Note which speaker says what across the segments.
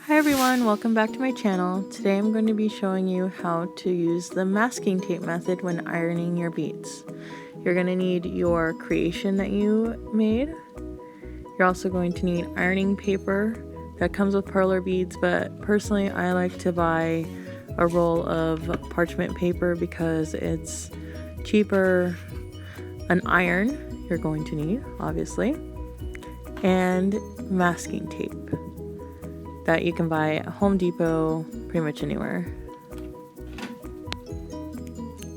Speaker 1: Hi everyone, welcome back to my channel. Today I'm going to be showing you how to use the masking tape method when ironing your beads. You're going to need your creation that you made. You're also going to need ironing paper that comes with Perler Beads, but personally I like to buy a roll of parchment paper because it's cheaper. An iron you're going to need, obviously, and masking tape that you can buy at Home Depot, pretty much anywhere.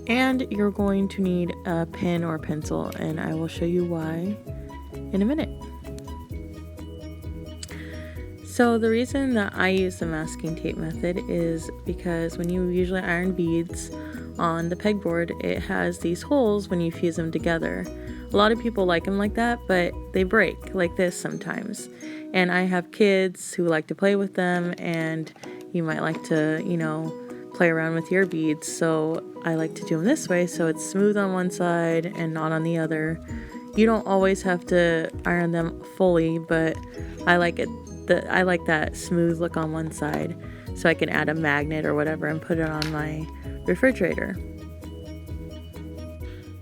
Speaker 1: And you're going to need a pen or pencil, and I will show you why in a minute. So the reason that I use the masking tape method is because when you usually iron beads on the pegboard, it has these holes when you fuse them together. A lot of people like them like that, but they break like this sometimes. And I have kids who like to play with them, and you might like to, play around with your beads. So I like to do them this way so it's smooth on one side and not on the other. You don't always have to iron them fully, but I like that smooth look on one side, so I can add a magnet or whatever and put it on my refrigerator.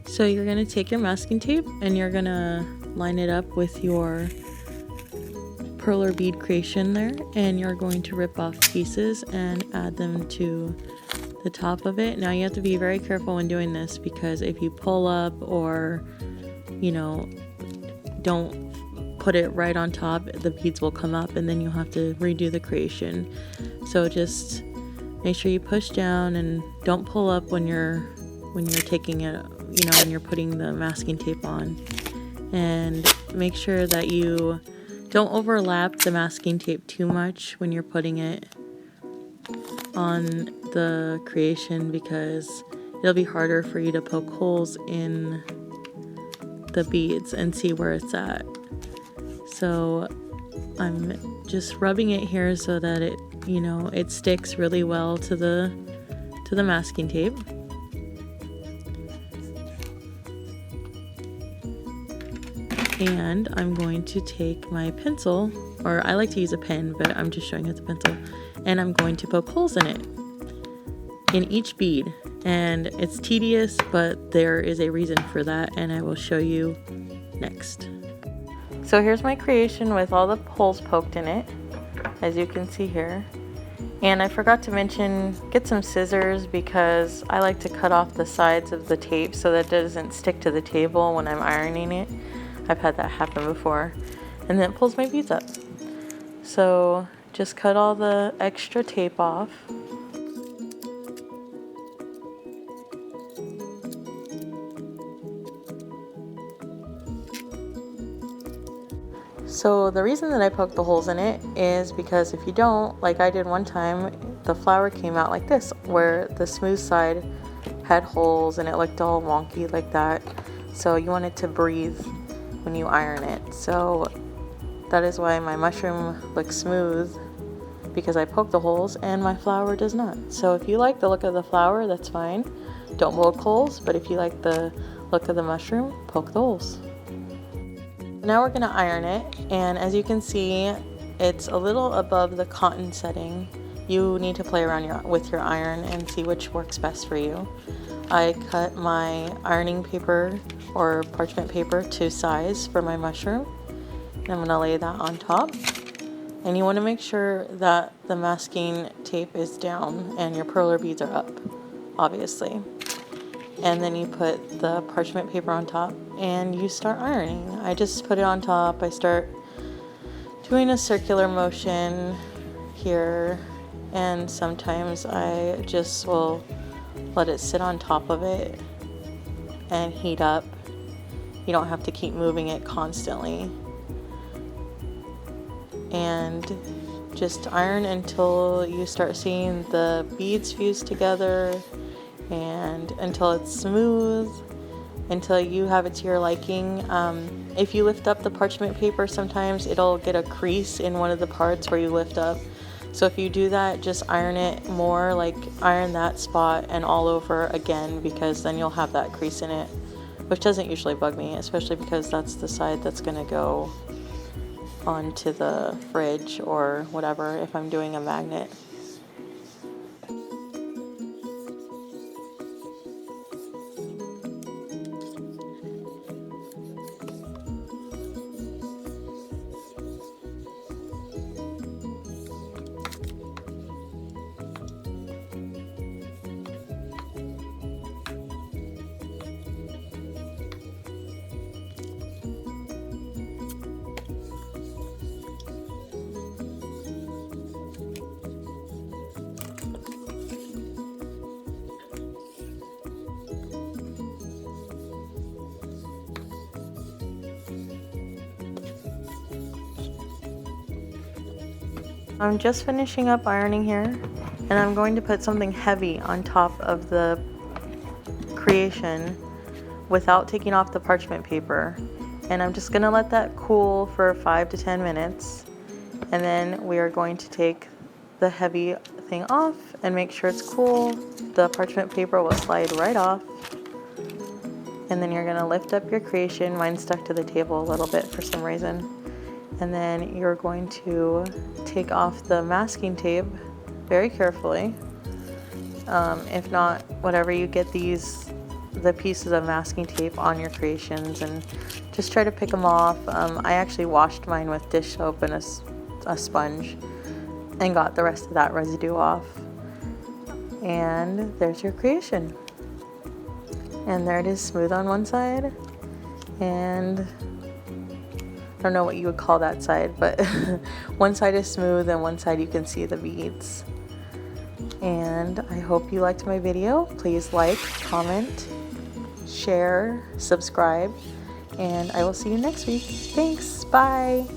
Speaker 1: So you're going to take your masking tape and you're going to line it up with your Perler bead creation there, and you're going to rip off pieces and add them to the top of it. Now you have to be very careful when doing this, because if you pull up or don't put it right on top, the beads will come up and then you'll have to redo the creation. So just make sure you push down and don't pull up when you're taking it, when you're putting the masking tape on, and make sure that you don't overlap the masking tape too much when you're putting it on the creation, because it'll be harder for you to poke holes in the beads and see where it's at. So I'm just rubbing it here so that it sticks really well to the masking tape. And I'm going to take my pencil, or I like to use a pen, but I'm just showing you the pencil, and I'm going to poke holes in it, in each bead. And it's tedious, but there is a reason for that, and I will show you next. So here's my creation with all the holes poked in it, as you can see here. And I forgot to mention, get some scissors, because I like to cut off the sides of the tape so that it doesn't stick to the table when I'm ironing it. I've had that happen before, and then it pulls my beads up. So just cut all the extra tape off. So the reason that I poked the holes in it is because if you don't, like I did one time, the flower came out like this, where the smooth side had holes and it looked all wonky like that. So you want it to breathe when you iron it. So that is why my mushroom looks smooth, because I poked the holes, and my flower does not. So if you like the look of the flower, that's fine. Don't poke holes, but if you like the look of the mushroom, poke the holes. Now we're going to iron it, and as you can see, it's a little above the cotton setting. You need to play around with your iron and see which works best for you. I cut my ironing paper or parchment paper to size for my mushroom, and I'm going to lay that on top. And you want to make sure that the masking tape is down and your perler beads are up, obviously. And then you put the parchment paper on top and you start ironing. I just put it on top. I start doing a circular motion here, and sometimes I just will let it sit on top of it and heat up. You don't have to keep moving it constantly. And just iron until you start seeing the beads fuse together, and until it's smooth, until you have it to your liking. If you lift up the parchment paper, sometimes it'll get a crease in one of the parts where you lift up. So if you do that, just iron it more, like iron that spot and all over again, because then you'll have that crease in it, which doesn't usually bug me, especially because that's the side that's going to go onto the fridge or whatever if I'm doing a magnet. I'm just finishing up ironing here, and I'm going to put something heavy on top of the creation without taking off the parchment paper. And I'm just gonna let that cool for 5 to 10 minutes. And then we are going to take the heavy thing off and make sure it's cool. The parchment paper will slide right off. And then you're gonna lift up your creation. Mine stuck to the table a little bit for some reason. And then you're going to take off the masking tape very carefully. If not, whatever, you get the pieces of masking tape on your creations, and just try to pick them off. I actually washed mine with dish soap and a sponge and got the rest of that residue off. And there's your creation. And there it is, smooth on one side, and I don't know what you would call that side, but one side is smooth and one side you can see the beads. And I hope you liked my video. Please like, comment, share, subscribe, and I will see you next week. Thanks, bye!